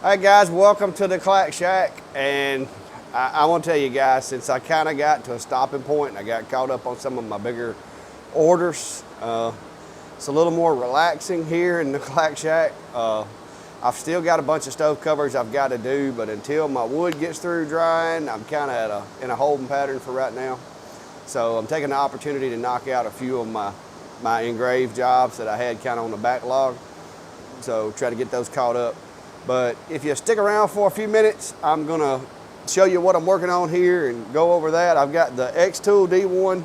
Hi guys, welcome to the Clack Shack, and I want to tell you guys, since I kind of got to a stopping point and I got caught up on some of my bigger orders, it's a little more relaxing here in the Clack Shack. I've still got a bunch of stove covers I've got to do, but until my wood gets through drying, I'm kind of in a holding pattern for right now. So I'm taking the opportunity to knock out a few of my engraved jobs that I had kind of on the backlog. So try to get those caught up. But if you stick around for a few minutes, I'm gonna show you what I'm working on here and go over that. I've got the X-Tool D1.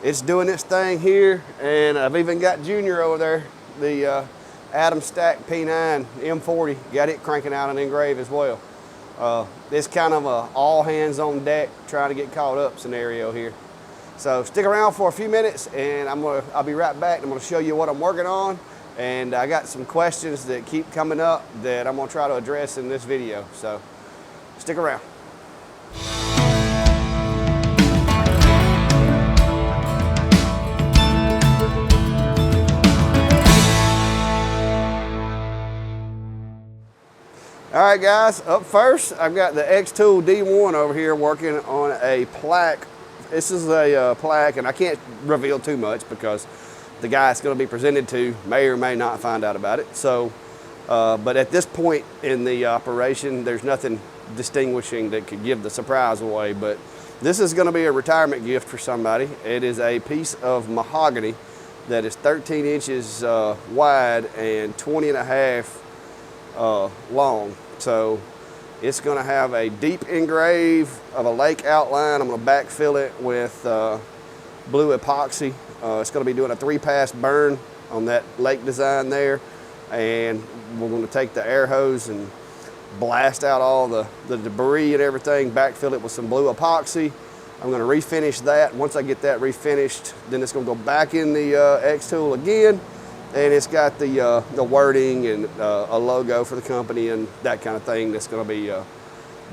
It's doing its thing here, and I've even got Junior over there, the Atomstack P9 M40. Got it cranking out an engrave as well. It's kind of a all hands on deck, trying to get caught up scenario here. So stick around for a few minutes, and I'll be right back. I'm gonna show you what I'm working on. And I got some questions that keep coming up that I'm gonna try to address in this video. So stick around. All right guys, up first, I've got the X-Tool D1 over here working on a plaque. This is a plaque, and I can't reveal too much because the guy it's going to be presented to may or may not find out about it. So, but at this point in the operation, there's nothing distinguishing that could give the surprise away. But this is going to be a retirement gift for somebody. It is a piece of mahogany that is 13 inches wide and 20 and a half long. So it's going to have a deep engrave of a lake outline. I'm going to backfill it with blue epoxy. It's going to be doing a 3-pass burn on that lake design there, and we're going to take the air hose and blast out all the debris and everything, backfill it with some blue epoxy. I'm going to refinish that. Once I get that refinished, then it's going to go back in the X-Tool again, and it's got the wording and a logo for the company and that kind of thing that's going to be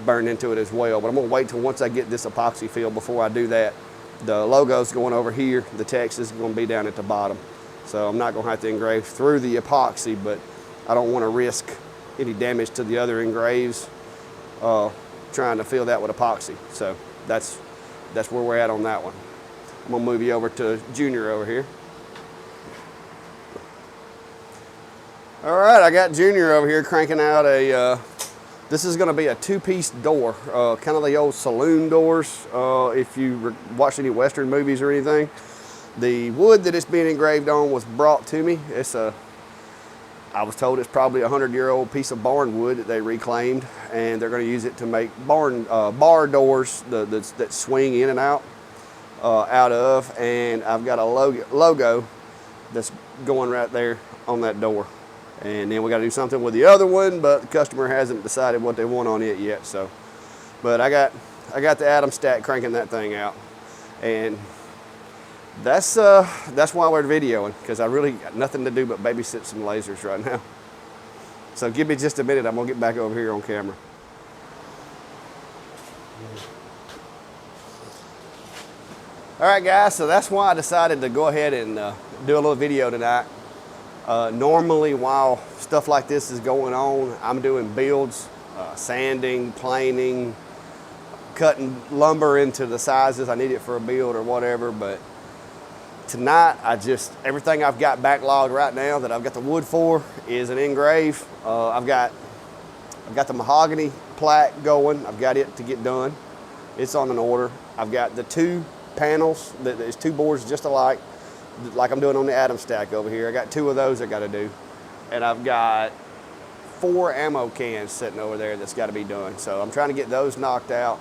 burned into it as well. But I'm going to wait till once I get this epoxy filled before I do that. The logo's going over here. The text is going to be down at the bottom. So I'm not going to have to engrave through the epoxy, but I don't want to risk any damage to the other engraves trying to fill that with epoxy. So that's where we're at on that one. I'm going to move you over to Junior over here. All right, I got Junior over here cranking out a this is going to be a 2-piece door, kind of the old saloon doors. If you watch any Western movies or anything, the wood that it's being engraved on was brought to me. I was told it's probably a 100-year-old piece of barn wood that they reclaimed, and they're going to use it to make bar doors that swing in and out of. And I've got a logo that's going right there on that door. And then we got to do something with the other one, but the customer hasn't decided what they want on it yet. So, but I got the Atomstack cranking that thing out, and that's why we're videoing, because I really got nothing to do but babysit some lasers right now. So give me just a minute. I'm gonna get back over here on camera. All right, guys. So that's why I decided to go ahead and do a little video tonight. Normally, while stuff like this is going on, I'm doing builds, sanding, planing, cutting lumber into the sizes I need it for a build or whatever. But tonight, everything I've got backlogged right now that I've got the wood for is an engrave. I've got the mahogany plaque going. I've got it to get done. It's on an order. I've got the 2 panels, there's 2 boards just alike, like I'm doing on the Atomstack over here. I got 2 of those I got to do, and I've got 4 ammo cans sitting over there that's got to be done. So I'm trying to get those knocked out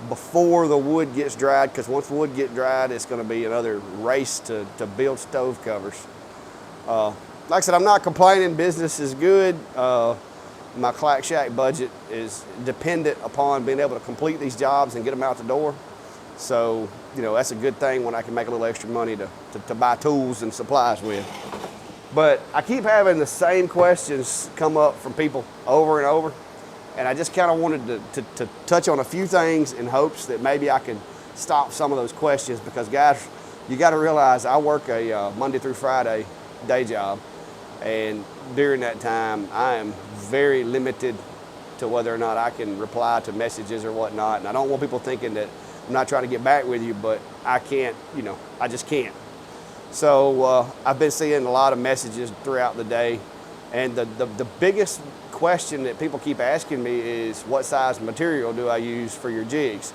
before the wood gets dried, because once the wood gets dried, it's going to be another race to build stove covers. Like I said, I'm not complaining. Business is good. My Clack Shack budget is dependent upon being able to complete these jobs and get them out the door. So, you know, that's a good thing when I can make a little extra money to buy tools and supplies with. But I keep having the same questions come up from people over and over. And I just kind of wanted to touch on a few things in hopes that maybe I can stop some of those questions. Because guys, you got to realize I work a Monday through Friday day job. And during that time, I am very limited to whether or not I can reply to messages or whatnot. And I don't want people thinking that I'm not trying to get back with you, but I can't, you know, I just can't. So I've been seeing a lot of messages throughout the day. And the biggest question that people keep asking me is, what size material do I use for your jigs?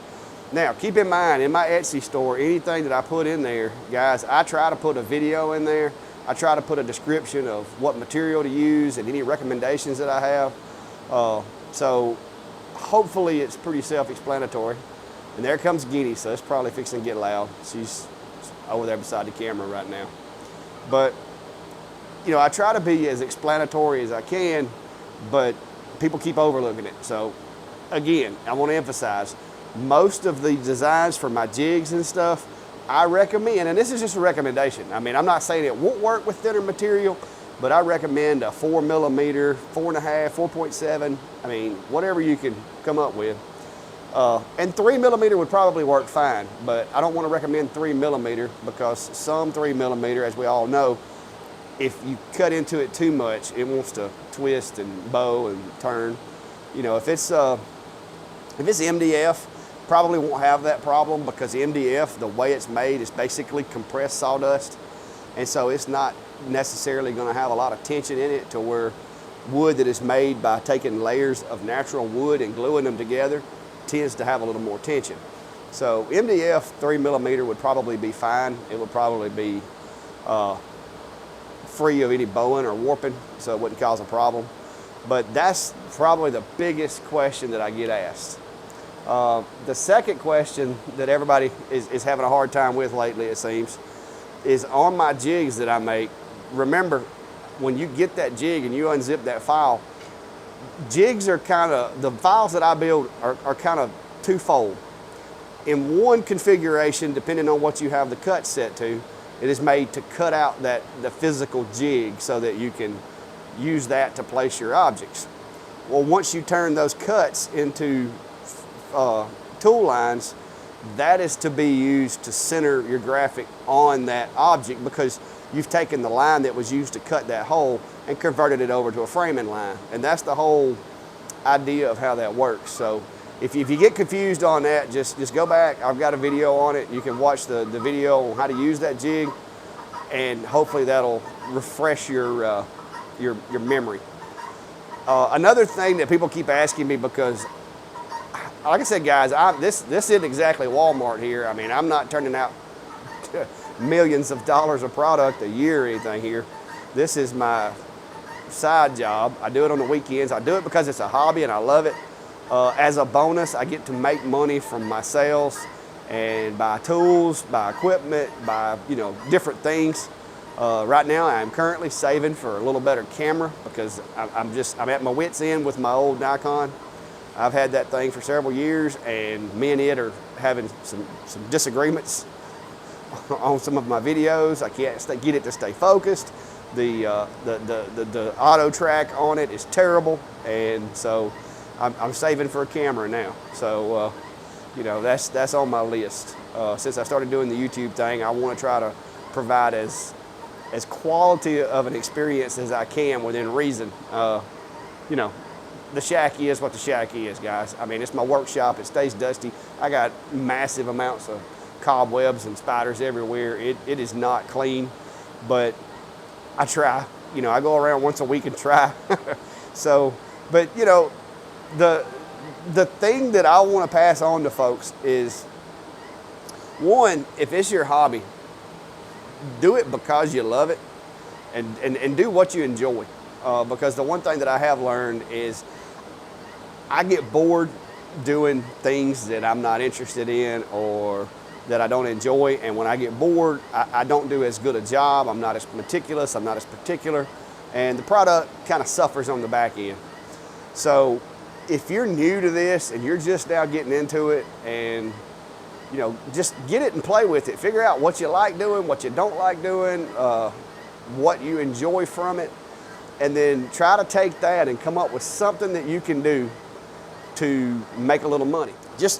Now, keep in mind, in my Etsy store, anything that I put in there, guys, I try to put a video in there. I try to put a description of what material to use and any recommendations that I have. So hopefully it's pretty self-explanatory. And there comes Guinea, so it's probably fixing to get loud. She's over there beside the camera right now. But, you know, I try to be as explanatory as I can, but people keep overlooking it. So again, I want to emphasize, most of the designs for my jigs and stuff, I recommend, and this is just a recommendation. I mean, I'm not saying it won't work with thinner material, but I recommend a 4 millimeter, 4.5, 4.7, I mean, whatever you can come up with. And 3 millimeter would probably work fine, but I don't want to recommend 3 millimeter because some 3 millimeter, as we all know, if you cut into it too much, it wants to twist and bow and turn. You know, if it's MDF, probably won't have that problem because MDF, the way it's made, is basically compressed sawdust. And so it's not necessarily going to have a lot of tension in it, to where wood that is made by taking layers of natural wood and gluing them together tends to have a little more tension. So MDF 3 millimeter would probably be fine. It would probably be free of any bowing or warping, so it wouldn't cause a problem. But that's probably the biggest question that I get asked. The second question that everybody is having a hard time with lately, it seems, is on my jigs that I make. Remember, when you get that jig and you unzip that file, jigs are kind of, the files that I build are kind of twofold. In one configuration, depending on what you have the cut set to, it is made to cut out the physical jig so that you can use that to place your objects. Well, once you turn those cuts into tool lines, that is to be used to center your graphic on that object, because you've taken the line that was used to cut that hole and converted it over to a framing line. And that's the whole idea of how that works. So if you get confused on that, just go back. I've got a video on it. You can watch the video on how to use that jig, and hopefully that'll refresh your memory. Another thing that people keep asking me, because like I said, guys, this isn't exactly Walmart here. I mean, I'm not turning out millions of dollars of product a year or anything here. This is my side job. I do it on the weekends. I do it because it's a hobby and I love it. As a bonus, I get to make money from my sales and buy tools, buy equipment, buy, you know, different things. Right now, I'm currently saving for a little better camera because I'm at my wit's end with my old Nikon. I've had that thing for several years, and me and it are having some disagreements on some of my videos. I can't get it to stay focused. The auto track on it is terrible, and so I'm saving for a camera now. So you know, that's on my list. Since I started doing the YouTube thing, I want to try to provide as quality of an experience as I can within reason. You know, the shack is what the shack is, guys. I mean, it's my workshop. It stays dusty. I got massive amounts of cobwebs and spiders everywhere. It is not clean, but I try. You know, I go around once a week and try. So, but you know, the thing that I want to pass on to folks is, one, if it's your hobby, do it because you love it, and do what you enjoy. Because the one thing that I have learned is I get bored doing things that I'm not interested in or that I don't enjoy. And when I get bored, I don't do as good a job. I'm not as meticulous. I'm not as particular. And the product kind of suffers on the back end. So if you're new to this and you're just now getting into it, and you know, just get it and play with it. Figure out what you like doing, what you don't like doing, what you enjoy from it, and then try to take that and come up with something that you can do to make a little money.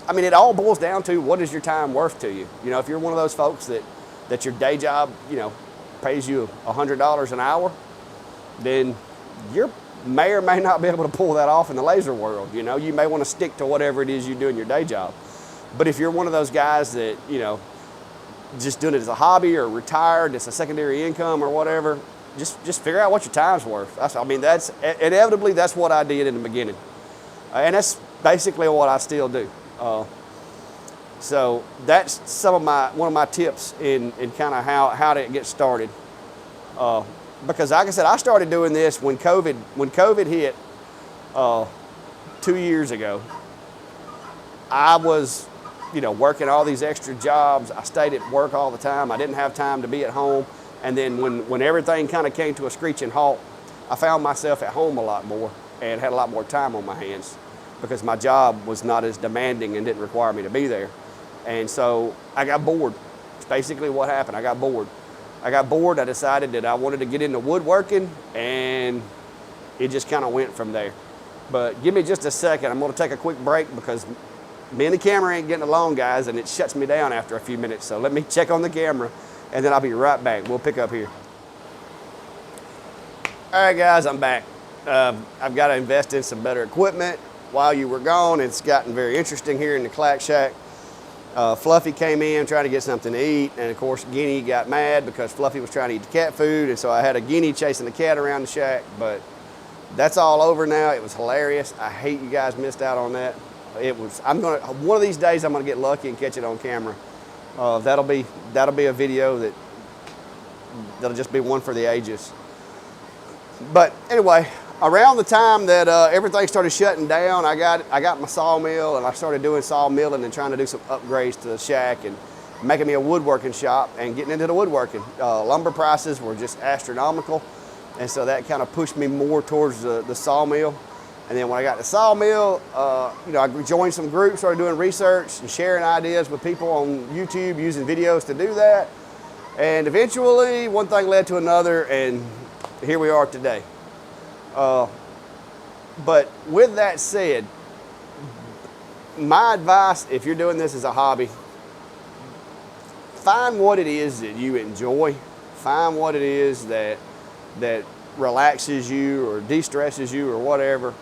I mean, it all boils down to, what is your time worth to you? You know, if you're one of those folks that your day job, you know, pays you $100 an hour, then you're may or may not be able to pull that off in the laser world. You know, you may want to stick to whatever it is you do in your day job. But if you're one of those guys that, you know, just doing it as a hobby or retired, it's a secondary income or whatever, just figure out what your time's worth. That's inevitably, that's what I did in the beginning. And that's basically what I still do. So that's one of my tips in kind of how to get started. Because like I said, I started doing this when COVID hit 2 years ago. I was, you know, working all these extra jobs. I stayed at work all the time. I didn't have time to be at home. And then when everything kind of came to a screeching halt, I found myself at home a lot more and had a lot more time on my hands because my job was not as demanding and didn't require me to be there. And so I got bored. It's basically what happened. I got bored. I decided that I wanted to get into woodworking, and it just kind of went from there. But give me just a second. I'm going to take a quick break because me and the camera ain't getting along, guys, and it shuts me down after a few minutes. So let me check on the camera, and then I'll be right back. We'll pick up here. All right, guys, I'm back. I've got to invest in some better equipment. While you were gone, it's gotten very interesting here in the Clack Shack. Fluffy came in trying to get something to eat, and of course Guinea got mad because Fluffy was trying to eat the cat food, and so I had a Guinea chasing the cat around the shack. But that's all over now. It was hilarious. I hate you guys missed out on that. One of these days I'm gonna get lucky and catch it on camera. That'll be a video that'll just be one for the ages. But anyway, around the time that everything started shutting down, I got my sawmill, and I started doing sawmilling and trying to do some upgrades to the shack and making me a woodworking shop and getting into the woodworking. Lumber prices were just astronomical, and so that kind of pushed me more towards the sawmill. And then when I got the sawmill, you know, I joined some groups, started doing research and sharing ideas with people on YouTube, using videos to do that. And eventually, one thing led to another, and here we are today. But with that said, my advice, if you're doing this as a hobby, find what it is that you enjoy. Find what it is that relaxes you or de-stresses you or whatever.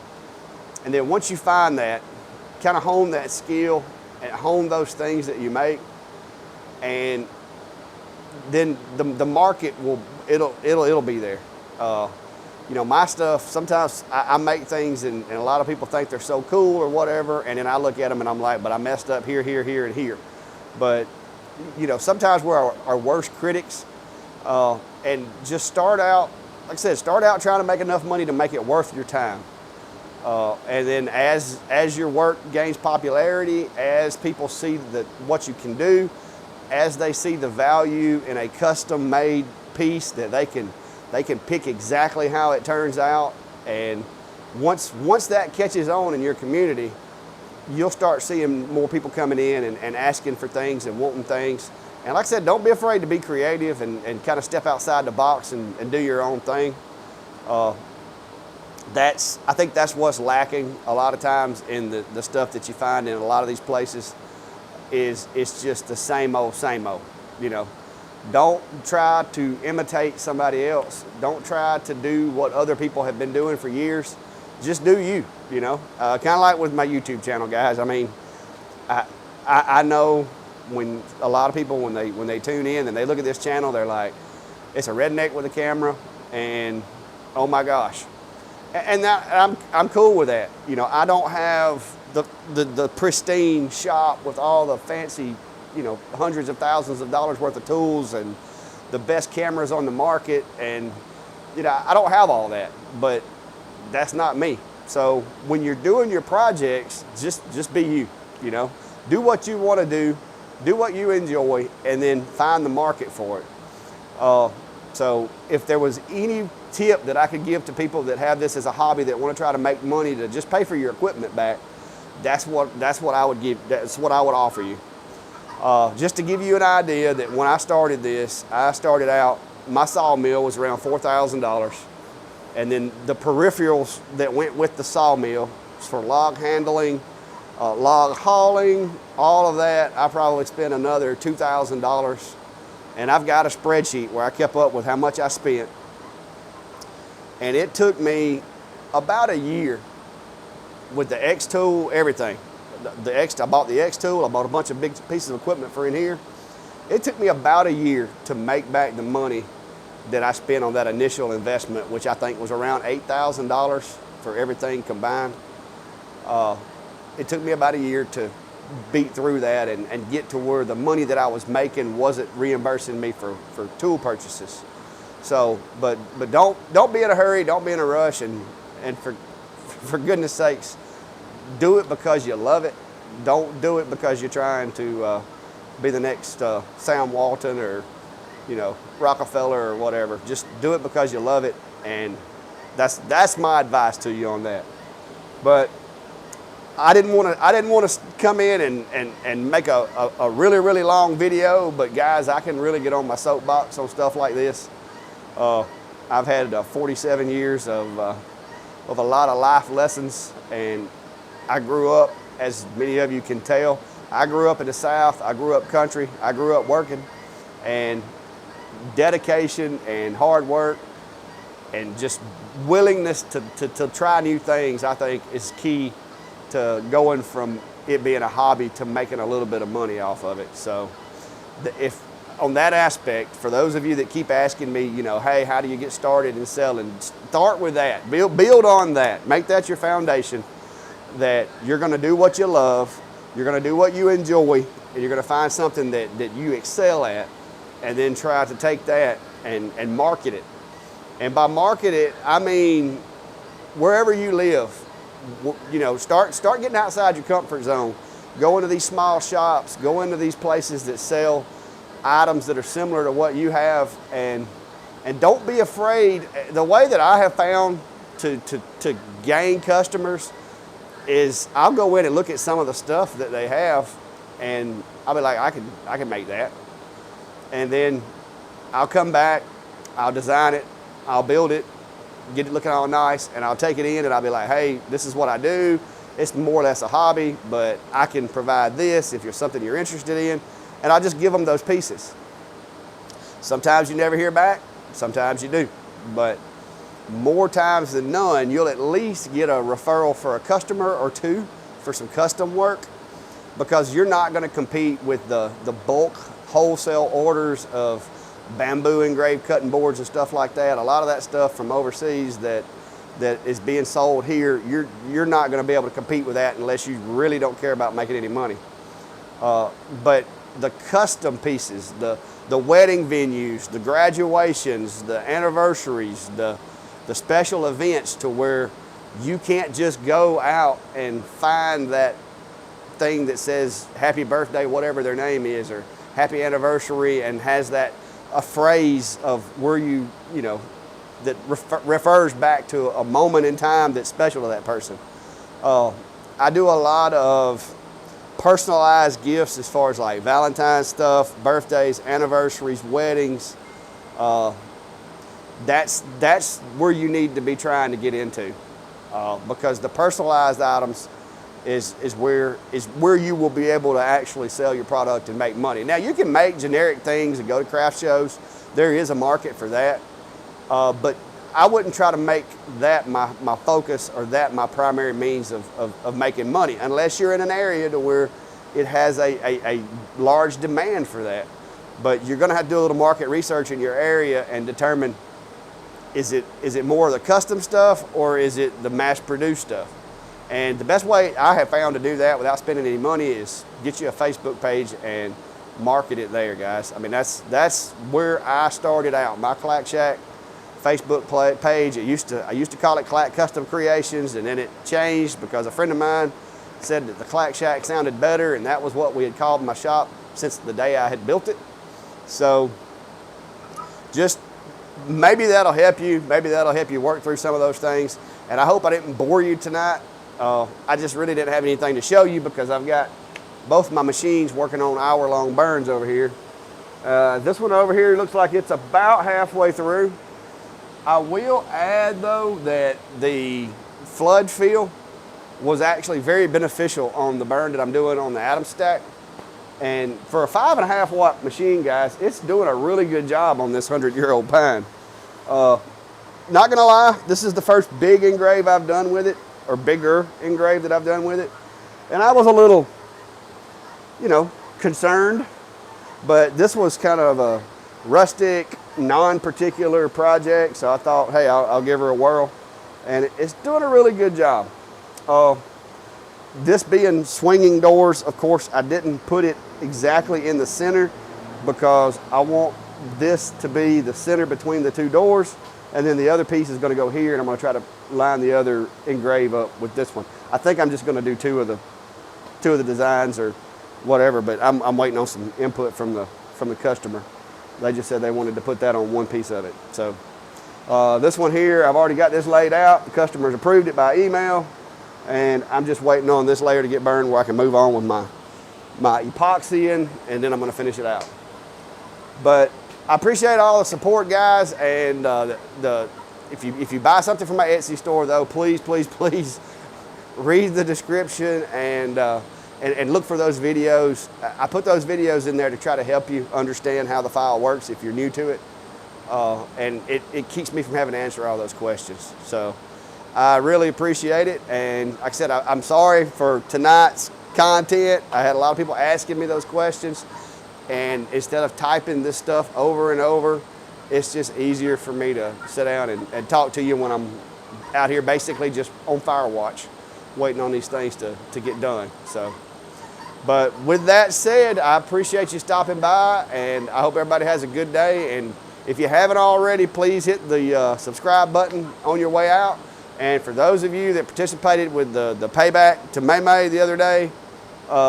And then once you find that, kind of hone that skill and hone those things that you make, and then the market it'll be there. You know, my stuff, sometimes I make things and a lot of people think they're so cool or whatever, and then I look at them and I'm like, but I messed up here, here, here, and here. But, you know, sometimes we're our worst critics, and just start out, like I said, start out trying to make enough money to make it worth your time. And then as your work gains popularity, as people see what you can do, as they see the value in a custom-made piece that they can pick exactly how it turns out, and once that catches on in your community, you'll start seeing more people coming in and asking for things and wanting things. And like I said, don't be afraid to be creative and kind of step outside the box and do your own thing. I think that's what's lacking a lot of times in the stuff that you find in a lot of these places. It's just the same old, you know. Don't try to imitate somebody else. Don't try to do what other people have been doing for years. Just do you, you know. Kind of like with my YouTube channel, guys. I mean, I know when a lot of people, when they tune in and they look at this channel, they're like, it's a redneck with a camera, and oh my gosh. And that, I'm cool with that. You know, I don't have the pristine shop with all the fancy, you know, hundreds of thousands of dollars worth of tools and the best cameras on the market, and you know, I don't have all that, but that's not me. So when you're doing your projects, just be you, you know. Do what you want to do what you enjoy, and then find the market for it. So if there was any tip that I could give to people that have this as a hobby, that want to try to make money to just pay for your equipment back, that's what I would give. That's what I would offer you. Just to give you an idea, that when I started this, I started out, my sawmill was around $4,000, and then the peripherals that went with the sawmill for log handling, log hauling, all of that, I probably spent another $2,000. And I've got a spreadsheet where I kept up with how much I spent. And it took me about a year with the X tool, everything. I bought the X tool, I bought a bunch of big pieces of equipment for in here. It took me about a year to make back the money that I spent on that initial investment, which I think was around $8,000 for everything combined. It took me about a year to beat through that and get to where the money that I was making wasn't reimbursing me for tool purchases. So, but don't be in a hurry, don't be in a rush, and for goodness sakes, do it because you love it. Don't do it because you're trying to be the next Sam Walton or, you know, Rockefeller or whatever. Just do it because you love it, and that's my advice to you on that. But I didn't want to come in and make a really long video, but guys, I can really get on my soapbox on stuff like this. I've had 47 years of a lot of life lessons, and I grew up, as many of you can tell, I grew up in the South, I grew up country, I grew up working, and dedication and hard work and just willingness to try new things, I think, is key to going from it being a hobby to making a little bit of money off of it. So if on that aspect, for those of you that keep asking me, you know, hey, how do you get started in selling? Start with that. Build on that. Make that your foundation, that you're going to do what you love, you're going to do what you enjoy, and you're going to find something that you excel at, and then try to take that and market it. And by market it, I mean wherever you live. You know, start getting outside your comfort zone. Go into these small shops, go into these places that sell items that are similar to what you have, and don't be afraid. The way that I have found to gain customers is I'll go in and look at some of the stuff that they have, and I'll be like, I can make that. And then I'll come back, I'll design it, I'll build it, get it looking all nice, and I'll take it in and I'll be like, hey, this is what I do. It's more or less a hobby, but I can provide this if you're something you're interested in. And I'll just give them those pieces. Sometimes you never hear back, sometimes you do. But more times than none, you'll at least get a referral for a customer or two for some custom work, because you're not going to compete with the bulk wholesale orders of bamboo engraved cutting boards and stuff like that. A lot of that stuff from overseas that is being sold here, you're not going to be able to compete with that unless you really don't care about making any money. But the custom pieces, the wedding venues, the graduations, the anniversaries, the special events, to where you can't just go out and find that thing that says happy birthday, whatever their name is, or happy anniversary, and has that a phrase of where you know, that refers back to a moment in time that's special to that person. I do a lot of personalized gifts as far as like Valentine's stuff, birthdays, anniversaries, weddings. That's where you need to be trying to get into, because the personalized items is where you will be able to actually sell your product and make money. Now, you can make generic things and go to craft shows. There is a market for that, but I wouldn't try to make that my focus, or that my primary means of making money, unless you're in an area to where it has a large demand for that. But you're going to have to do a little market research in your area and determine, is it more of the custom stuff, or is it the mass-produced stuff? And the best way I have found to do that without spending any money is get you a Facebook page and market it there, guys. I mean, that's where I started out. My Clack Shack Facebook page, I used to call it Clack Custom Creations, and then it changed because a friend of mine said that the Clack Shack sounded better, and that was what we had called my shop since the day I had built it. So just maybe that'll help you. Maybe that'll help you work through some of those things. And I hope I didn't bore you tonight. I just really didn't have anything to show you, because I've got both my machines working on hour-long burns over here. This one over here looks like it's about halfway through. I will add, though, that the flood feel was actually very beneficial on the burn that I'm doing on the Atomstack. And for a 5.5 watt machine, guys, it's doing a really good job on this 100-year-old pine. not gonna lie, this is the first big engrave I've done with it, or bigger engrave that I've done with it. And I was a little, you know, concerned, but this was kind of a rustic, non-particular project, so I thought, hey, I'll give her a whirl. And it's doing a really good job. This being swinging doors, of course, I didn't put it exactly in the center because I want this to be the center between the two doors, and then the other piece is going to go here, and I'm going to try to line the other engrave up with this one. I think I'm just going to do two of the designs or whatever, but I'm waiting on some input from the customer. They just said they wanted to put that on one piece of it. So this one here, I've already got this laid out. The customer's approved it by email, and I'm just waiting on this layer to get burned where I can move on with my epoxying, and then I'm going to finish it out. But I appreciate all the support, guys, and if you buy something from my Etsy store, though, please read the description and look for those videos. I put those videos in there to try to help you understand how the file works if you're new to it, and it keeps me from having to answer all those questions. So I really appreciate it, and like I said, I'm sorry for tonight's content. I had a lot of people asking me those questions, and instead of typing this stuff over and over, it's just easier for me to sit down and talk to you when I'm out here basically just on fire watch, waiting on these things to get done. So, but with that said, I appreciate you stopping by, and I hope everybody has a good day. And if you haven't already, please hit the subscribe button on your way out. And for those of you that participated with the payback to May the other day,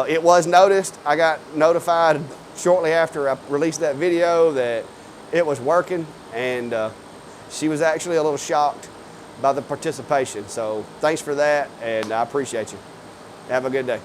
it was noticed. I got notified shortly after I released that video that it was working, and she was actually a little shocked by the participation. So thanks for that, and I appreciate you. Have a good day.